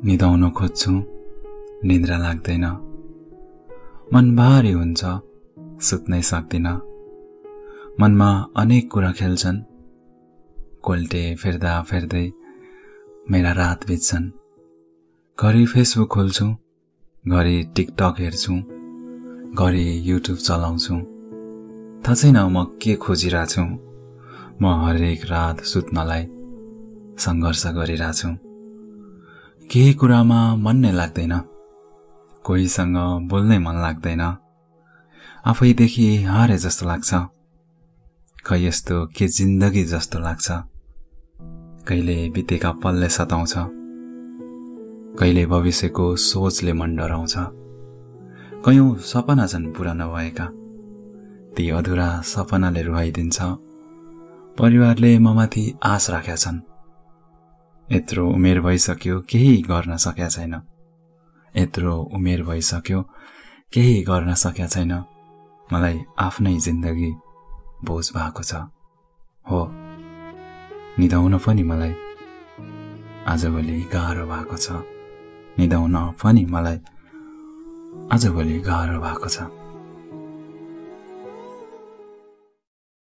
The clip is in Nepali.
निदाउन खोज्छु निद्रा लाग्दैन मन भारी हुन्छ सुत्नै सक्दिन मनमा अनेक कुरा खेल्छन् कोल्टे फेर्दा फेर्दै मेरा रात बित्छन् घरि फेसबुक खोल्छु घरि टिकटक हेर्छु घरि युट्युब चलाउँछु थाहा छैन म के खोजिरहेछु म हरेक रात सुत्नलाई संघर्ष गरिरहेछु केही कुरामा मन नै लाग्दैन कोहीसँग बोल्नै मन लाग्दैन आफैदेखि हारे जस्तो लाग्छ खै यस्तो के जिन्दगी जस्तो लाग्छ कहिले बितेका पलले सताउँछ कहिले भविष्यको सोचले मन डराउँछ कयौं सपना छन् पूरा नभएका ती अधुरा सपनाले रुवाइदिन्छ परिवारले ममाथि आश राखेका छन् यत्रो उमेर भइसक्यो केही गर्न सकेका छैन यत्रो उमेर भइसक्यो केही गर्न सकेका छैन मलाई आफ्नै जिन्दगी बोझ भएको छ हो निदाउन पनि मलाई आजभोलि गाह्रो भएको छ निदाउन पनि मलाई आजभोलि गाह्रो भएको छ